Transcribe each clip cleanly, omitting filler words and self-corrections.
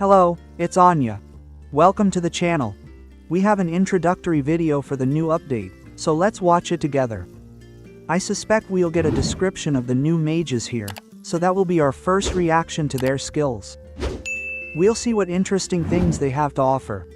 Hello, it's Anya. Welcome to the channel. We have an introductory video for the new update, so let's watch it together. I suspect we'll get a description of the new mages here, so that will be our first reaction to their skills. We'll see what interesting things they have to offer.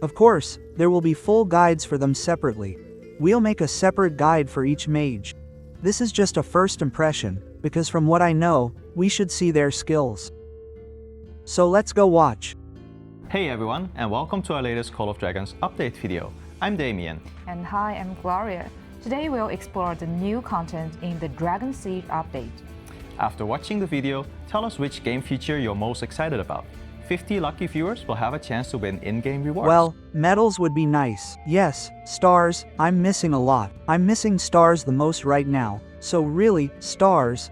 Of course, there will be full guides for them separately. We'll make a separate guide for each mage. This is just a first impression, because from what I know, we should see their skills. So let's go watch. Hey everyone, and welcome to our latest Call of Dragons update video. I'm Damien. And hi, I'm Gloria. Today we'll explore the new content in the Dragon Siege update. After watching the video, tell us which game feature you're most excited about. 50 lucky viewers will have a chance to win in-game rewards. Well, medals would be nice. Yes, stars, I'm missing a lot. I'm missing stars the most right now. So really, stars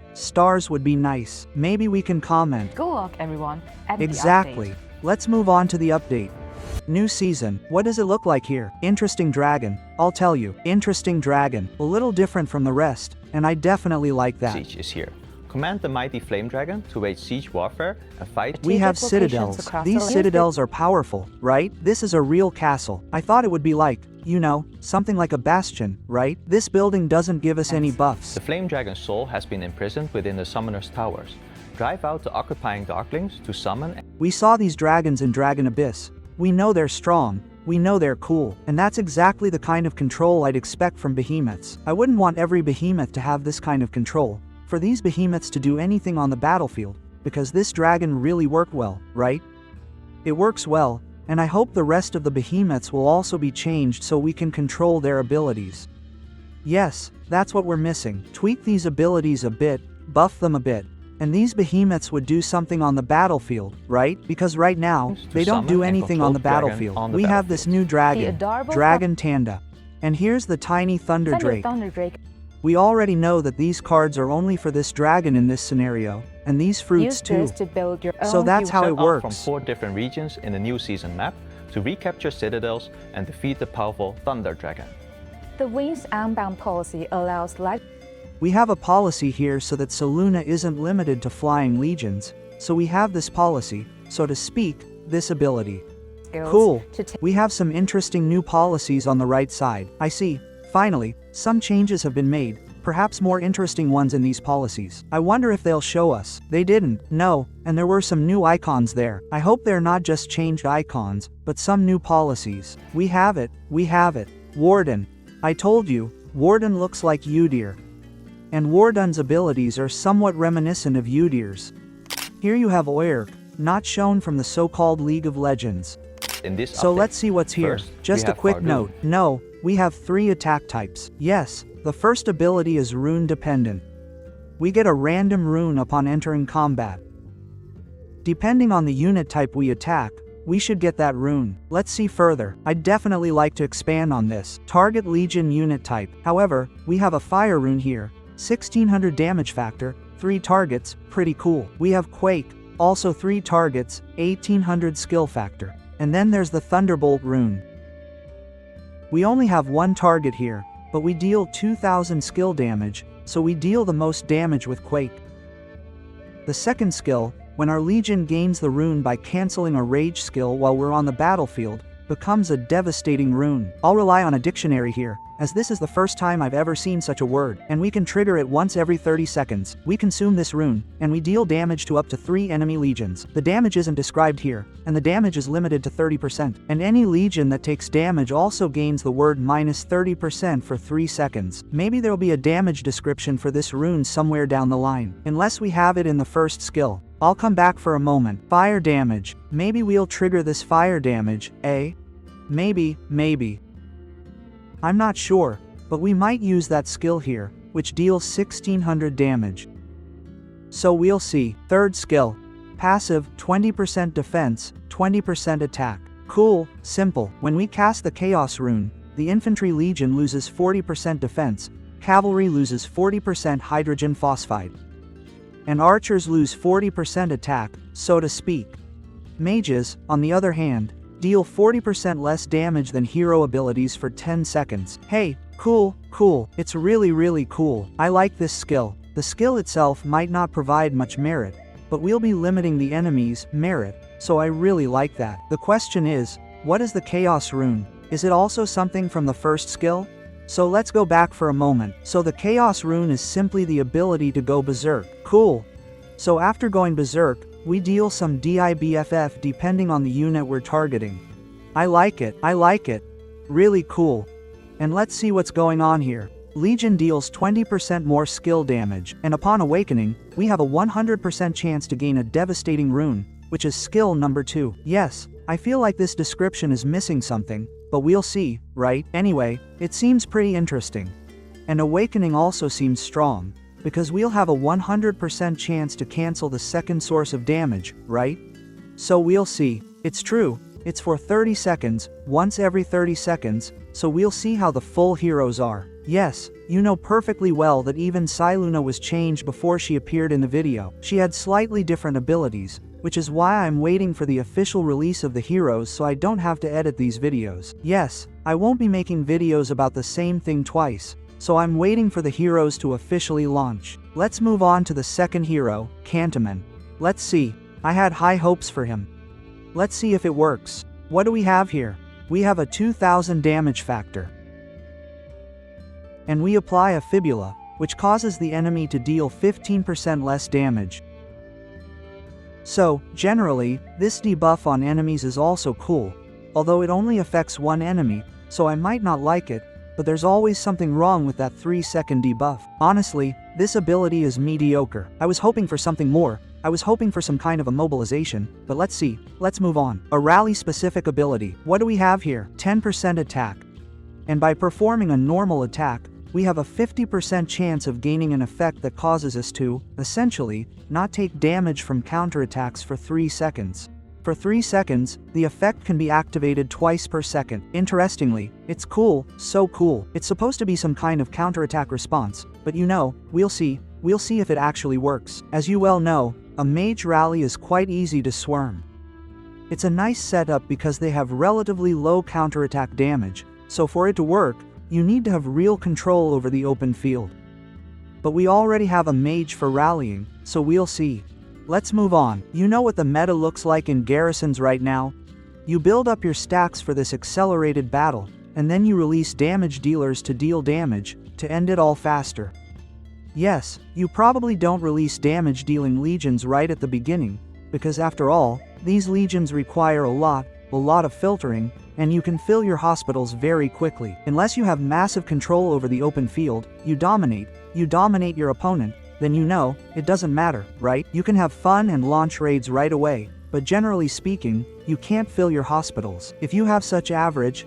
would be nice. Maybe we can comment. Good luck everyone at Exactly. the update. Let's move on to the update. New season. What does it look like here? Interesting dragon. I'll tell you. Interesting dragon. A little different from the rest, and I definitely like that. Siege is here. Command the mighty flame dragon to wage siege warfare and fight. We have Strategic citadels. locations These across the citadels are powerful, right? This is a real castle. I thought it would be like, you know, something like a bastion, right? This building doesn't give us any buffs. The flame dragon's soul has been imprisoned within the summoner's towers. Drive out the occupying darklings to summon. We saw these dragons in Dragon Abyss. We know they're strong. We know they're cool. And that's exactly the kind of control I'd expect from behemoths. I wouldn't want every behemoth to have this kind of control. For these behemoths to do anything on the battlefield, because this dragon really worked well, right? It works well, and I hope the rest of the behemoths will also be changed so we can control their abilities. Yes, that's what we're missing. Tweak these abilities a bit, buff them a bit, and these behemoths would do something on the battlefield, right? Because right now, they don't do anything on the battlefield. We have this new dragon, Dragon Tanda. And here's the tiny Thunder Drake. We already know that these cards are only for this dragon in this scenario, and these fruits too. So that's how it works. From 4 different regions in the new season map to recapture citadels and defeat the powerful Thunder Dragon. The Wings Unbound policy allows We have a policy here so that Selûne isn't limited to flying legions, so we have this policy, so to speak, this ability. Cool. We have some interesting new policies on the right side. I see. Finally, some changes have been made, perhaps more interesting ones in these policies. I wonder if they'll show us. They didn't, no, and there were some new icons there. I hope they're not just changed icons, but some new policies. We have it. Warden. I told you, Warden looks like Udyr. And Warden's abilities are somewhat reminiscent of Udyr's. Here you have Oerk, not shown from the so-called League of Legends. So let's see what's here. Just a quick note. No, we have 3 attack types. Yes, the first ability is rune dependent. We get a random rune upon entering combat. Depending on the unit type we attack, we should get that rune. Let's see further. I'd definitely like to expand on this. Target Legion unit type. However, we have a fire rune here. 1600 damage factor, 3 targets, pretty cool. We have Quake, also 3 targets, 1800 skill factor. And then there's the Thunderbolt rune. We only have 1 target here, but we deal 2000 skill damage, so we deal the most damage with Quake. The second skill, when our Legion gains the rune by cancelling a rage skill while we're on the battlefield, becomes a devastating rune. I'll rely on a dictionary here, as this is the first time I've ever seen such a word, and we can trigger it once every 30 seconds. We consume this rune, and we deal damage to up to 3 enemy legions. The damage isn't described here, and the damage is limited to 30%. And any legion that takes damage also gains the word minus 30% for 3 seconds. Maybe there'll be a damage description for this rune somewhere down the line. Unless we have it in the first skill. I'll come back for a moment. Fire damage. Maybe we'll trigger this fire damage, eh? Maybe. I'm not sure, but we might use that skill here, which deals 1600 damage. So we'll see. Third skill. Passive, 20% defense, 20% attack. Cool, simple. When we cast the Chaos rune, the Infantry Legion loses 40% defense, Cavalry loses 40% hydrogen phosphide, and Archers lose 40% attack, so to speak. Mages, on the other hand, deal 40% less damage than hero abilities for 10 seconds. Hey, cool, it's really cool. I like this skill. The skill itself might not provide much merit, but we'll be limiting the enemy's merit, so I really like that. The question is, what is the Chaos Rune? Is it also something from the first skill? So let's go back for a moment. So the Chaos Rune is simply the ability to go berserk. Cool. So after going berserk, we deal some DIBFF depending on the unit we're targeting. I like it. Really cool. And let's see what's going on here. Legion deals 20% more skill damage, and upon awakening, we have a 100% chance to gain a devastating rune, which is skill number 2. Yes, I feel like this description is missing something, but we'll see, right? Anyway, it seems pretty interesting. And awakening also seems strong, because we'll have a 100% chance to cancel the second source of damage, right? So we'll see. It's true, it's for 30 seconds, once every 30 seconds, so we'll see how the full heroes are. Yes, you know perfectly well that even Siluna was changed before she appeared in the video. She had slightly different abilities, which is why I'm waiting for the official release of the heroes so I don't have to edit these videos. Yes, I won't be making videos about the same thing twice, so I'm waiting for the heroes to officially launch. Let's move on to the second hero, Cantaman. Let's see, I had high hopes for him. Let's see if it works. What do we have here? We have a 2000 damage factor. And we apply a fibula, which causes the enemy to deal 15% less damage. So, generally, this debuff on enemies is also cool, although it only affects one enemy, so I might not like it, but there's always something wrong with that 3-second debuff. Honestly, this ability is mediocre. I was hoping for something more. I was hoping for some kind of immobilization, but let's see. Let's move on. A rally-specific ability. What do we have here? 10% attack. And by performing a normal attack, we have a 50% chance of gaining an effect that causes us to, essentially, not take damage from counterattacks for 3 seconds. For 3 seconds, the effect can be activated twice per second. Interestingly, it's cool, so cool. It's supposed to be some kind of counterattack response, but you know, we'll see if it actually works. As you well know, a mage rally is quite easy to swarm. It's a nice setup because they have relatively low counterattack damage, so for it to work, you need to have real control over the open field. But we already have a mage for rallying, so we'll see. Let's move on. You know what the meta looks like in garrisons right now? You build up your stacks for this accelerated battle, and then you release damage dealers to deal damage, to end it all faster. Yes, you probably don't release damage dealing legions right at the beginning, because after all, these legions require a lot of filtering, and you can fill your hospitals very quickly. Unless you have massive control over the open field, you dominate your opponent, then you know, it doesn't matter, right? You can have fun and launch raids right away, but generally speaking, you can't fill your hospitals. If you have such average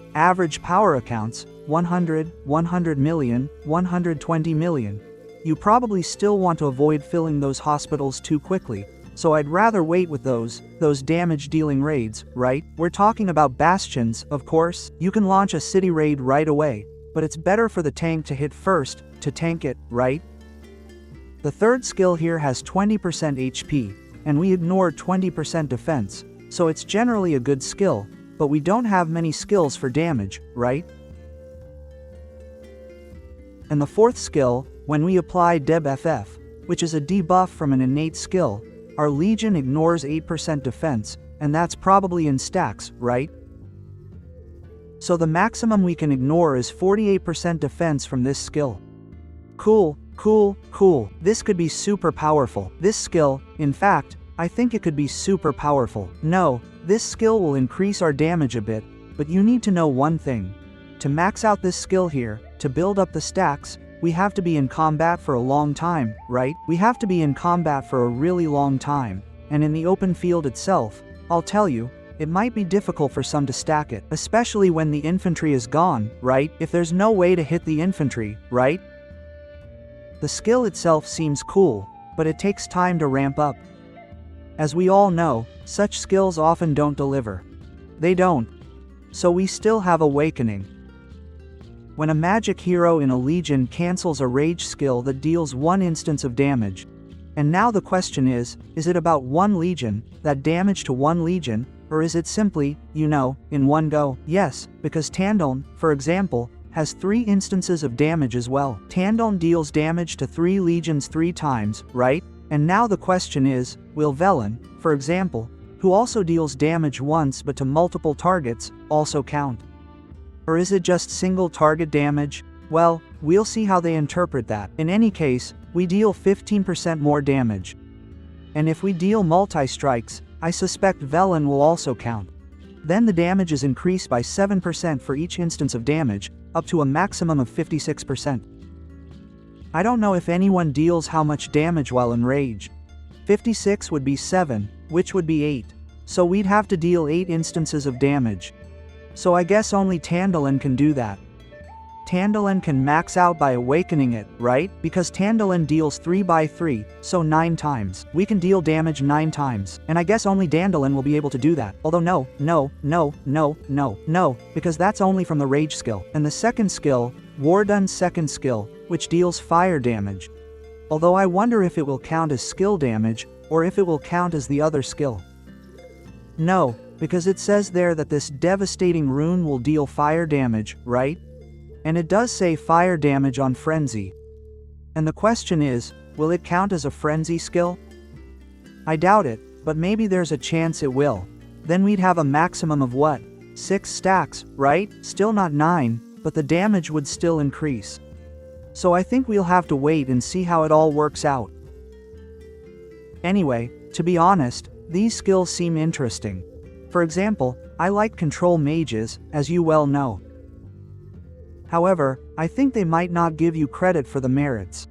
power accounts, 100 million, 120 million, you probably still want to avoid filling those hospitals too quickly, so I'd rather wait with those damage-dealing raids, right? We're talking about bastions, of course. You can launch a city raid right away, but it's better for the tank to hit first, to tank it, right? The third skill here has 20% HP, and we ignore 20% defense, so it's generally a good skill, but we don't have many skills for damage, right? And the fourth skill, when we apply DebFF, which is a debuff from an innate skill, our legion ignores 8% defense, and that's probably in stacks, right? So the maximum we can ignore is 48% defense from this skill. Cool. This could be super powerful. This skill, in fact, I think it could be super powerful. No, this skill will increase our damage a bit, but you need to know one thing. To max out this skill here, to build up the stacks, we have to be in combat for a long time, right? We have to be in combat for a really long time, and in the open field itself, I'll tell you, it might be difficult for some to stack it, especially when the infantry is gone, right? If there's no way to hit the infantry, right? The skill itself seems cool, but it takes time to ramp up. As we all know, such skills often don't deliver. They don't. So we still have Awakening. When a magic hero in a legion cancels a rage skill that deals 1 instance of damage. And now the question is it about 1 legion, that damage to 1 legion, or is it simply, you know, in one go? Yes, because Tandon, for example, has 3 instances of damage as well. Tandon deals damage to 3 legions 3 times, right? And now the question is, will Velen, for example, who also deals damage once but to multiple targets, also count? Or is it just single target damage? Well, we'll see how they interpret that. In any case, we deal 15% more damage. And if we deal multi-strikes, I suspect Velen will also count. Then the damage is increased by 7% for each instance of damage, up to a maximum of 56%. I don't know if anyone deals how much damage while enraged. 56 would be 7, which would be 8. So we'd have to deal 8 instances of damage. So I guess only Tandalin can do that. Tandalin can max out by awakening it, right? Because Tandalin deals 3 by 3, so 9 times. We can deal damage 9 times. And I guess only Dandelion will be able to do that. Although no, because that's only from the rage skill. And the second skill, Vardun's second skill, which deals fire damage. Although I wonder if it will count as skill damage, or if it will count as the other skill. No, because it says there that this devastating rune will deal fire damage, right? And it does say fire damage on Frenzy. And the question is, will it count as a Frenzy skill? I doubt it, but maybe there's a chance it will. Then we'd have a maximum of what? 6 stacks, right? Still not 9, but the damage would still increase. So I think we'll have to wait and see how it all works out. Anyway, to be honest, these skills seem interesting. For example, I like control mages, as you well know. However, I think they might not give you credit for the merits.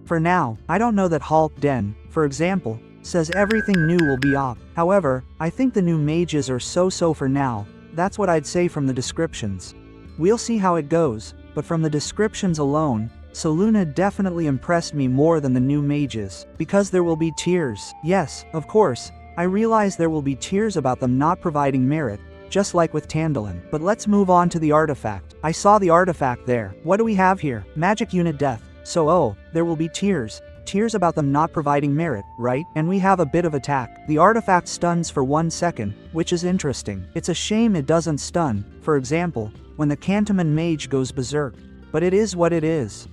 For now, I don't know that Hulk Den, for example, says everything new will be op. However, I think the new mages are so-so for now. That's what I'd say from the descriptions. We'll see how it goes, but from the descriptions alone, Soluna definitely impressed me more than the new mages. Because there will be tiers. Yes, of course, I realize there will be tiers about them not providing merit, just like with Tandalin. But let's move on to the artifact. I saw the artifact there. What do we have here? Magic unit death. So there will be tiers. Tiers about them not providing merit, right? And we have a bit of attack. The artifact stuns for 1 second, which is interesting. It's a shame it doesn't stun, for example, when the Cantaman mage goes berserk. But it is what it is.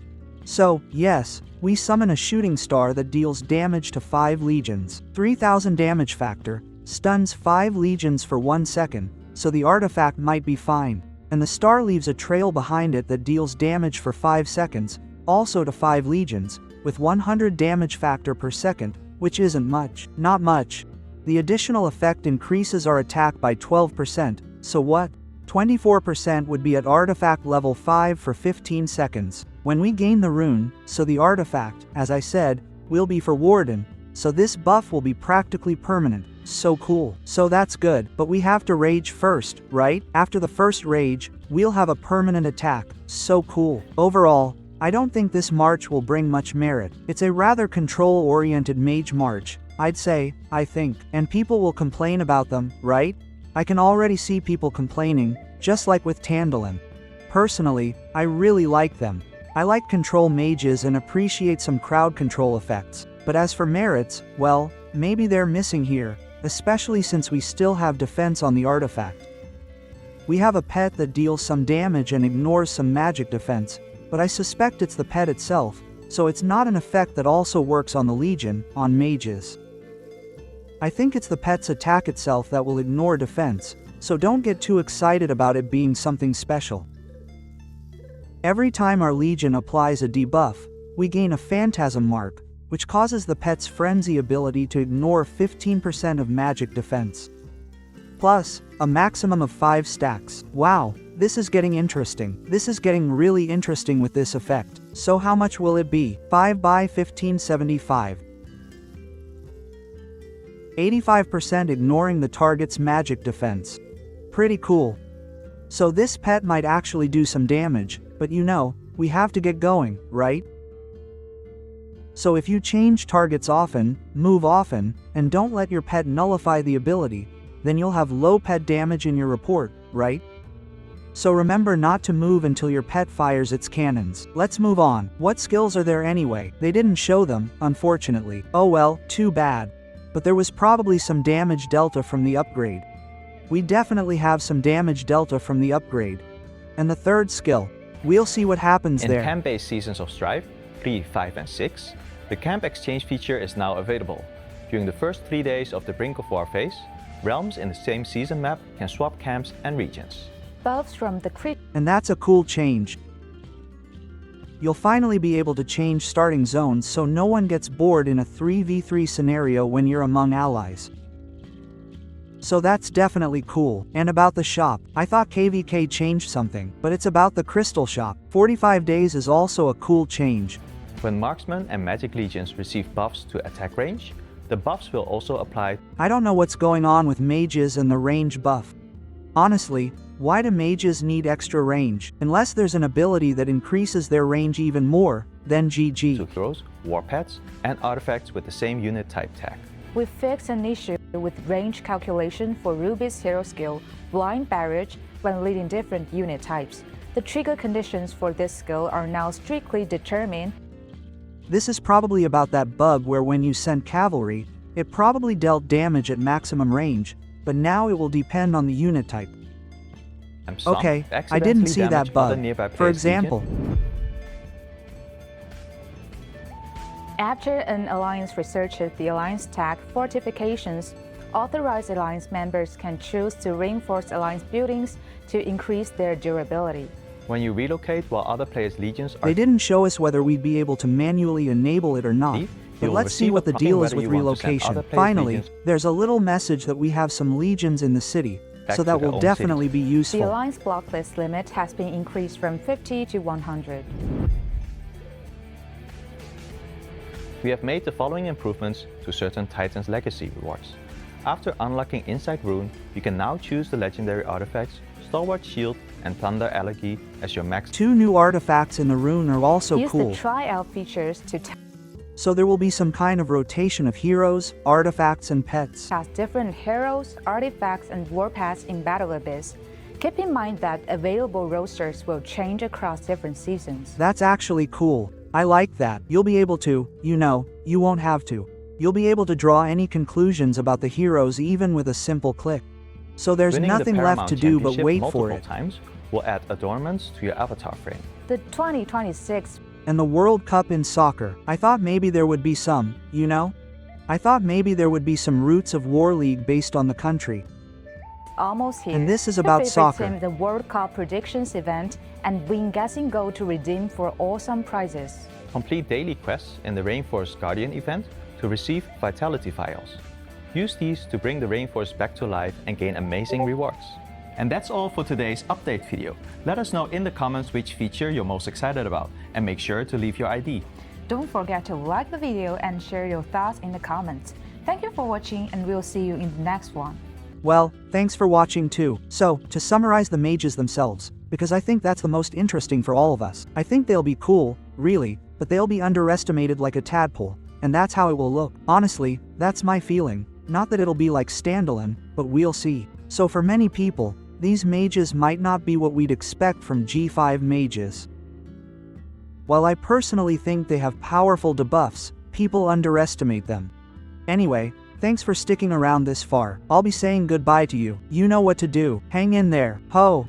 So, yes, we summon a shooting star that deals damage to 5 legions. 3000 damage factor, stuns 5 legions for 1 second, so the artifact might be fine. And the star leaves a trail behind it that deals damage for 5 seconds, also to 5 legions, with 100 damage factor per second, which isn't much. Not much. The additional effect increases our attack by 12%, so what? 24% would be at artifact level 5 for 15 seconds. When we gain the rune, so the artifact, as I said, will be for Vardun, so this buff will be practically permanent. So cool. So that's good, but we have to rage first, right? After the first rage, we'll have a permanent attack. So cool. Overall, I don't think this march will bring much merit. It's a rather control-oriented mage march, I'd say, I think. And people will complain about them, right? I can already see people complaining, just like with Tandalin. Personally, I really like them. I like control mages and appreciate some crowd control effects. But as for merits, well, maybe they're missing here, especially since we still have defense on the artifact. We have a pet that deals some damage and ignores some magic defense, but I suspect it's the pet itself, so it's not an effect that also works on the Legion, on mages. I think it's the pet's attack itself that will ignore defense, so don't get too excited about it being something special. Every time our Legion applies a debuff, we gain a Phantasm mark, which causes the pet's Frenzy ability to ignore 15% of magic defense. Plus, a maximum of 5 stacks. Wow, this is getting interesting. This is getting really interesting with this effect. So how much will it be? 5 by 1575. 85% ignoring the target's magic defense. Pretty cool. So this pet might actually do some damage, but you know, we have to get going, right? So if you change targets often, move often, and don't let your pet nullify the ability, then you'll have low pet damage in your report, right? So remember not to move until your pet fires its cannons. Let's move on. What skills are there anyway? They didn't show them, unfortunately. Oh well, too bad. But there was probably some damage delta from the upgrade. We definitely have some damage delta from the upgrade. And the third skill, we'll see what happens there. In camp-based Seasons of Strife 3, 5, and 6, the camp exchange feature is now available. During the first 3 days of the Brink of War phase, realms in the same season map can swap camps and regions. Buffs from the crit. And that's a cool change. You'll finally be able to change starting zones so no one gets bored in a 3v3 scenario when you're among allies. So that's definitely cool. And about the shop, I thought KVK changed something, but it's about the crystal shop. 45 days is also a cool change. When marksmen and magic legions receive buffs to attack range, the buffs will also apply. I don't know what's going on with mages and the range buff. Honestly, why do mages need extra range? Unless there's an ability that increases their range even more, then GG. To heroes, war pets, and artifacts with the same unit type tag. We fixed an issue with range calculation for Ruby's hero skill, Blind Barrage, when leading different unit types. The trigger conditions for this skill are now strictly determined. This is probably about that bug where when you sent cavalry, it probably dealt damage at maximum range, but now it will depend on the unit type. Okay, I didn't see that bug. For example, After an alliance researches the alliance tag fortifications, authorized alliance members can choose to reinforce alliance buildings to increase their durability. When you relocate while other players' legions are they didn't show us whether we'd be able to manually enable it or not. But let's see what the deal is with relocation. Finally, there's a little message that we have some legions in the city, so that will definitely be The useful. alliance block list limit has been increased from 50 to 100. We have made the following improvements to certain Titan's Legacy rewards. After unlocking Insight Rune, you can now choose the legendary artifacts Stalwart Shield and Thunder Elegy as your max. 2 new artifacts in the rune are also Use cool. the try-out features to So there will be some kind of rotation of heroes, artifacts, and pets. test different heroes, artifacts, and warpaths in Battle Abyss. Keep in mind that available rosters will change across different seasons. That's actually cool. I like that. You'll be able to, you won't have to. You'll be able to draw any conclusions about the heroes even with a simple click. So there's Winning the nothing left Paramount to do but Championship wait for multiple it. times will add adornments to your avatar frame. The 2026 And the World Cup in soccer. I thought maybe there would be some, I thought maybe there would be some roots of War League based on the country. almost here. And this is Your about favorite soccer. team, the World Cup predictions event, and win guessing gold to redeem for awesome prizes. Complete daily quests in the Rainforest Guardian event to receive Vitality Files. Use these to bring the Rainforest back to life and gain amazing rewards. And that's all for today's update video. Let us know in the comments which feature you're most excited about, and make sure to leave your ID. Don't forget to like the video and share your thoughts in the comments. Thank you for watching, and we'll see you in the next one. Well, thanks for watching too. So, to summarize the mages themselves, because I think that's the most interesting for all of us. I think they'll be cool, really, but they'll be underestimated like a tadpole, and that's how it will look. Honestly, that's my feeling. Not that it'll be like standalone, but we'll see. So for many people, these mages might not be what we'd expect from G5 mages. While I personally think they have powerful debuffs, people underestimate them. Anyway, thanks for sticking around this far. I'll be saying goodbye to you. You know what to do. Hang in there. Ho!